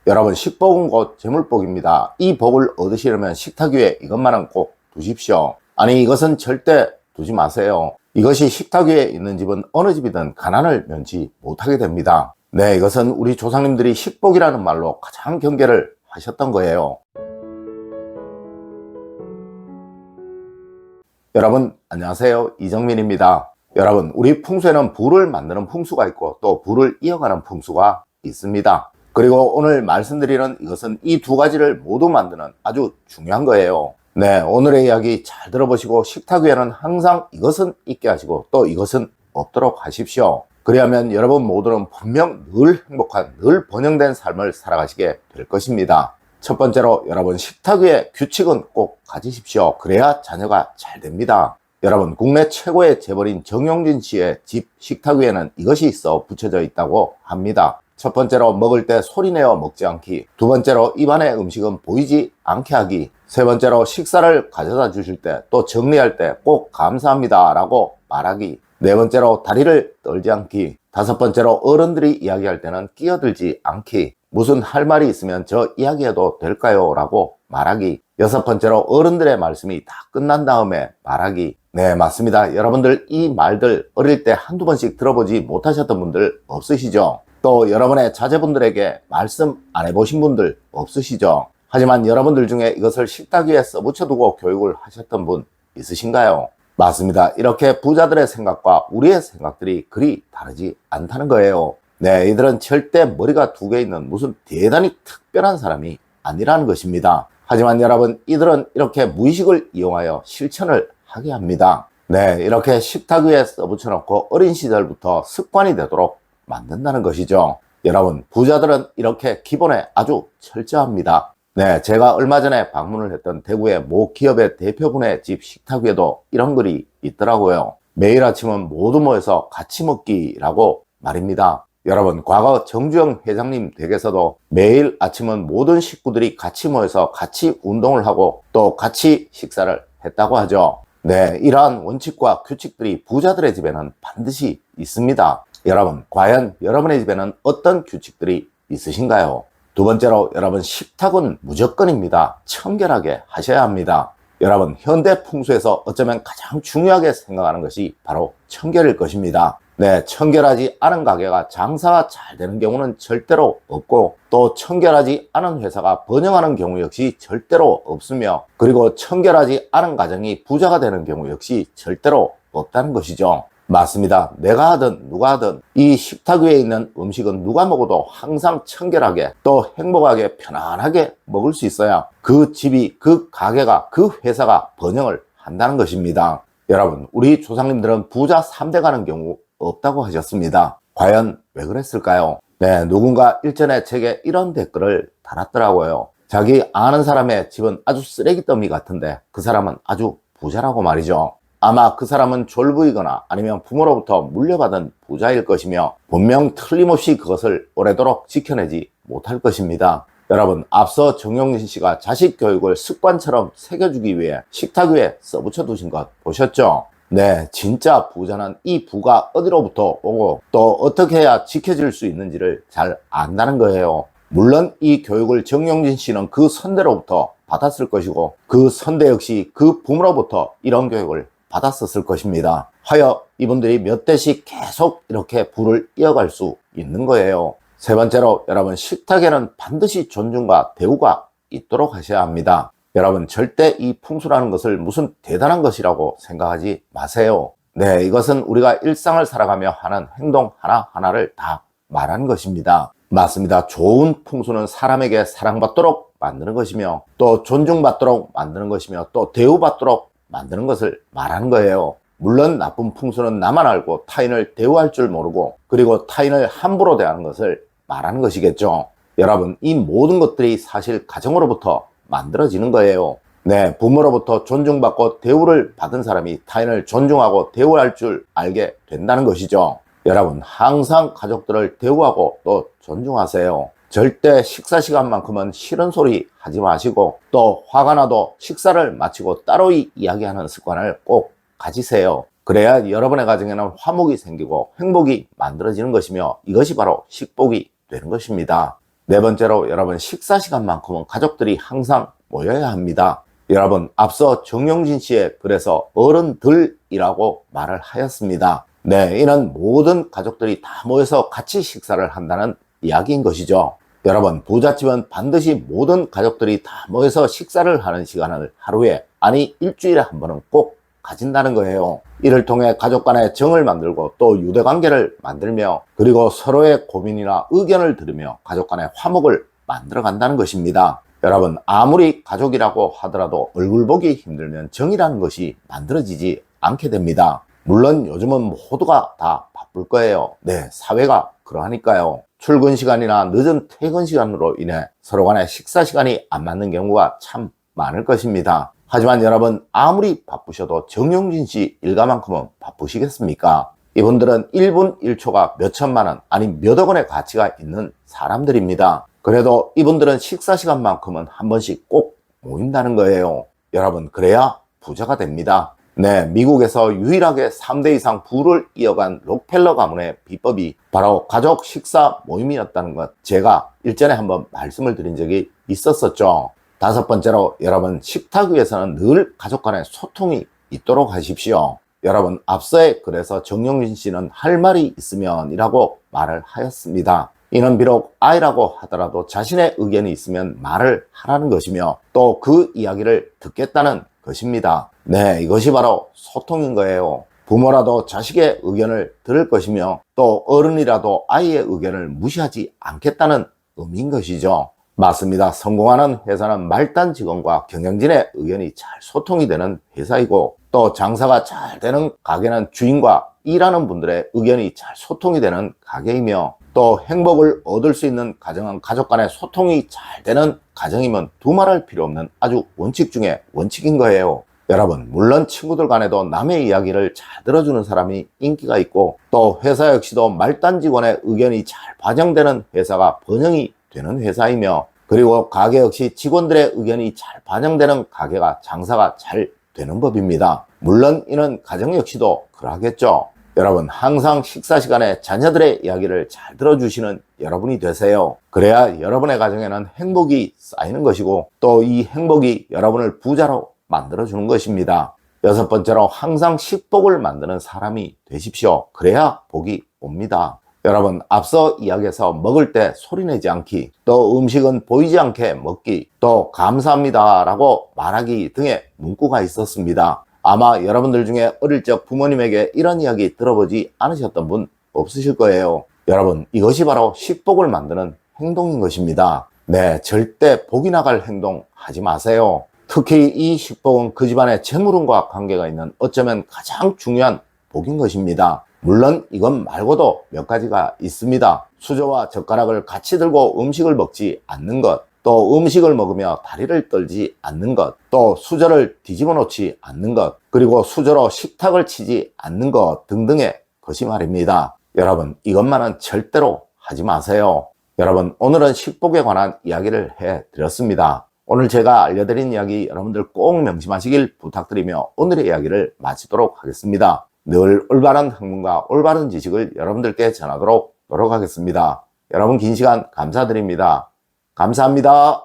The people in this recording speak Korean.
여러분, 식복은 곧 재물복입니다. 이 복을 얻으시려면 식탁 위에 이것만은 꼭 두십시오. 아니, 이것은 절대 두지 마세요. 이것이 식탁 위에 있는 집은 어느 집이든 가난을 면치 못하게 됩니다. 네, 이것은 우리 조상님들이 식복이라는 말로 가장 경계를 하셨던 거예요. 여러분, 안녕하세요. 이정민입니다. 여러분, 우리 풍수에는 부를 만드는 풍수가 있고 또 부를 이어가는 풍수가 있습니다. 그리고 오늘 말씀드리는 이것은 이 두 가지를 모두 만드는 아주 중요한 거예요. 네, 오늘의 이야기 잘 들어보시고 식탁 위에는 항상 이것은 있게 하시고 또 이것은 없도록 하십시오. 그리하면 여러분 모두는 분명 늘 행복한, 늘 번영된 삶을 살아가시게 될 것입니다. 첫 번째로 여러분, 식탁 위에 규칙은 꼭 가지십시오. 그래야 자녀가 잘 됩니다. 여러분, 국내 최고의 재벌인 정용진 씨의 집 식탁 위에는 이것이 있어 붙여져 있다고 합니다. 첫 번째로, 먹을 때 소리내어 먹지 않기. 두 번째로, 입안의 음식은 보이지 않게 하기. 세 번째로, 식사를 가져다 주실 때 또 정리할 때 꼭 감사합니다 라고 말하기. 네 번째로, 다리를 떨지 않기. 다섯 번째로, 어른들이 이야기할 때는 끼어들지 않기. 무슨 할 말이 있으면 저 이야기해도 될까요? 라고 말하기. 여섯 번째로, 어른들의 말씀이 다 끝난 다음에 말하기. 네, 맞습니다. 여러분들 이 말들 어릴 때 한두 번씩 들어보지 못하셨던 분들 없으시죠? 또 여러분의 자제분들에게 말씀 안 해보신 분들 없으시죠? 하지만 여러분들 중에 이것을 식탁 위에 써붙여두고 교육을 하셨던 분 있으신가요? 맞습니다. 이렇게 부자들의 생각과 우리의 생각들이 그리 다르지 않다는 거예요. 네, 이들은 절대 머리가 두 개 있는 무슨 대단히 특별한 사람이 아니라는 것입니다. 하지만 여러분, 이들은 이렇게 무의식을 이용하여 실천을 하게 합니다. 네, 이렇게 식탁 위에 써붙여놓고 어린 시절부터 습관이 되도록 만든다는 것이죠. 여러분, 부자들은 이렇게 기본에 아주 철저합니다. 네, 제가 얼마 전에 방문을 했던 대구의 모 기업의 대표분의 집 식탁 위에도 이런 글이 있더라고요. 매일 아침은 모두 모여서 같이 먹기라고 말입니다. 여러분, 과거 정주영 회장님 댁에서도 매일 아침은 모든 식구들이 같이 모여서 같이 운동을 하고 또 같이 식사를 했다고 하죠. 네, 이러한 원칙과 규칙들이 부자들의 집에는 반드시 있습니다. 여러분, 과연 여러분의 집에는 어떤 규칙들이 있으신가요? 두 번째로, 여러분, 식탁은 무조건입니다. 청결하게 하셔야 합니다. 여러분, 현대 풍수에서 어쩌면 가장 중요하게 생각하는 것이 바로 청결일 것입니다. 네, 청결하지 않은 가게가 장사가 잘 되는 경우는 절대로 없고 또 청결하지 않은 회사가 번영하는 경우 역시 절대로 없으며, 그리고 청결하지 않은 가정이 부자가 되는 경우 역시 절대로 없다는 것이죠. 맞습니다. 내가 하든 누가 하든 이 식탁 위에 있는 음식은 누가 먹어도 항상 청결하게 또 행복하게 편안하게 먹을 수 있어야 그 집이, 그 가게가, 그 회사가 번영을 한다는 것입니다. 여러분, 우리 조상님들은 부자 3대 가는 경우 없다고 하셨습니다. 과연 왜 그랬을까요? 네, 누군가 일전에 제게 이런 댓글을 달았더라고요. 자기 아는 사람의 집은 아주 쓰레기 더미 같은데 그 사람은 아주 부자라고 말이죠. 아마 그 사람은 졸부이거나 아니면 부모로부터 물려받은 부자일 것이며 분명 틀림없이 그것을 오래도록 지켜내지 못할 것입니다. 여러분, 앞서 정용진 씨가 자식 교육을 습관처럼 새겨주기 위해 식탁 위에 써붙여 두신 것 보셨죠? 네, 진짜 부자는 이 부가 어디로부터 오고 또 어떻게 해야 지켜질 수 있는지를 잘 안다는 거예요. 물론 이 교육을 정용진 씨는 그 선대로부터 받았을 것이고 그 선대 역시 그 부모로부터 이런 교육을 받았었을 것입니다. 하여 이분들이 몇 대씩 계속 이렇게 부를 이어갈 수 있는 거예요. 세 번째로, 여러분, 식탁에는 반드시 존중과 대우가 있도록 하셔야 합니다. 여러분, 절대 이 풍수라는 것을 무슨 대단한 것이라고 생각하지 마세요. 네, 이것은 우리가 일상을 살아가며 하는 행동 하나하나를 다 말하는 것입니다. 맞습니다. 좋은 풍수는 사람에게 사랑받도록 만드는 것이며 또 존중받도록 만드는 것이며 또 대우받도록 만드는 것을 말하는 거예요. 물론 나쁜 풍수는 나만 알고 타인을 대우할 줄 모르고 그리고 타인을 함부로 대하는 것을 말하는 것이겠죠. 여러분, 이 모든 것들이 사실 가정으로부터 만들어지는 거예요. 네, 부모로부터 존중받고 대우를 받은 사람이 타인을 존중하고 대우할 줄 알게 된다는 것이죠. 여러분, 항상 가족들을 대우하고 또 존중하세요. 절대 식사 시간만큼은 싫은 소리 하지 마시고 또 화가 나도 식사를 마치고 따로 이야기하는 습관을 꼭 가지세요. 그래야 여러분의 가정에는 화목이 생기고 행복이 만들어지는 것이며 이것이 바로 식복이 되는 것입니다. 네 번째로 여러분 식사 시간만큼은 가족들이 항상 모여야 합니다. 여러분 앞서 정용진 씨의 글에서 어른들이라고 말을 하였습니다. 네, 이는 모든 가족들이 다 모여서 같이 식사를 한다는 이야기인 것이죠. 여러분 부잣집은 반드시 모든 가족들이 다 모여서 식사를 하는 시간을 하루에 아니 일주일에 한 번은 꼭 가진다는 거예요. 이를 통해 가족 간의 정을 만들고 또 유대관계를 만들며 그리고 서로의 고민이나 의견을 들으며 가족 간의 화목을 만들어 간다는 것입니다. 여러분 아무리 가족이라고 하더라도 얼굴 보기 힘들면 정이라는 것이 만들어지지 않게 됩니다. 물론 요즘은 모두가 다 바쁠 거예요. 네, 사회가 그러하니까요. 출근 시간이나 늦은 퇴근 시간으로 인해 서로 간의 식사 시간이 안 맞는 경우가 참 많을 것입니다. 하지만 여러분 아무리 바쁘셔도 정용진 씨 일가만큼은 바쁘시겠습니까? 이분들은 1분 1초가 몇 천만 원 아니 몇억 원의 가치가 있는 사람들입니다. 그래도 이분들은 식사 시간만큼은 한 번씩 꼭 모인다는 거예요. 여러분 그래야 부자가 됩니다. 네, 미국에서 유일하게 3대 이상 부를 이어간 록펠러 가문의 비법이 바로 가족 식사 모임이었다는 것 제가 일전에 한번 말씀을 드린 적이 있었었죠. 다섯 번째로 여러분 식탁 위에서는 늘 가족 간의 소통이 있도록 하십시오. 여러분 앞서의 글에서 정용진 씨는 할 말이 있으면 이라고 말을 하였습니다. 이는 비록 아이라고 하더라도 자신의 의견이 있으면 말을 하라는 것이며 또 그 이야기를 듣겠다는 것입니다. 네, 이것이 바로 소통인 거예요. 부모라도 자식의 의견을 들을 것이며 또 어른이라도 아이의 의견을 무시하지 않겠다는 의미인 것이죠. 맞습니다. 성공하는 회사는 말단 직원과 경영진의 의견이 잘 소통이 되는 회사이고 또 장사가 잘 되는 가게는 주인과 일하는 분들의 의견이 잘 소통이 되는 가게이며 또 행복을 얻을 수 있는 가정은 가족 간의 소통이 잘 되는 가정이면 두말할 필요 없는 아주 원칙 중에 원칙인 거예요. 여러분 물론 친구들 간에도 남의 이야기를 잘 들어주는 사람이 인기가 있고 또 회사 역시도 말단 직원의 의견이 잘 반영되는 회사가 번영이 되는 회사이며 그리고 가게 역시 직원들의 의견이 잘 반영되는 가게가 장사가 잘 되는 법입니다. 물론 이는 가정 역시도 그러하겠죠. 여러분 항상 식사 시간에 자녀들의 이야기를 잘 들어주시는 여러분이 되세요. 그래야 여러분의 가정에는 행복이 쌓이는 것이고 또 이 행복이 여러분을 부자로 만들어주는 것입니다. 여섯 번째로 항상 식복을 만드는 사람이 되십시오. 그래야 복이 옵니다. 여러분 앞서 이야기에서 먹을 때 소리내지 않기 또 음식은 보이지 않게 먹기 또 감사합니다 라고 말하기 등의 문구가 있었습니다. 아마 여러분들 중에 어릴 적 부모님에게 이런 이야기 들어보지 않으셨던 분 없으실 거예요. 여러분 이것이 바로 식복을 만드는 행동인 것입니다. 네, 절대 복이 나갈 행동 하지 마세요. 특히 이 식복은 그 집안의 재물운과 관계가 있는 어쩌면 가장 중요한 복인 것입니다. 물론 이것 말고도 몇 가지가 있습니다. 수저와 젓가락을 같이 들고 음식을 먹지 않는 것, 또 음식을 먹으며 다리를 떨지 않는 것, 또 수저를 뒤집어 놓지 않는 것, 그리고 수저로 식탁을 치지 않는 것 등등의 것이 말입니다. 여러분 이것만은 절대로 하지 마세요. 여러분 오늘은 식복에 관한 이야기를 해드렸습니다. 오늘 제가 알려드린 이야기 여러분들 꼭 명심하시길 부탁드리며 오늘의 이야기를 마치도록 하겠습니다. 늘 올바른 학문과 올바른 지식을 여러분들께 전하도록 노력하겠습니다. 여러분 긴 시간 감사드립니다. 감사합니다.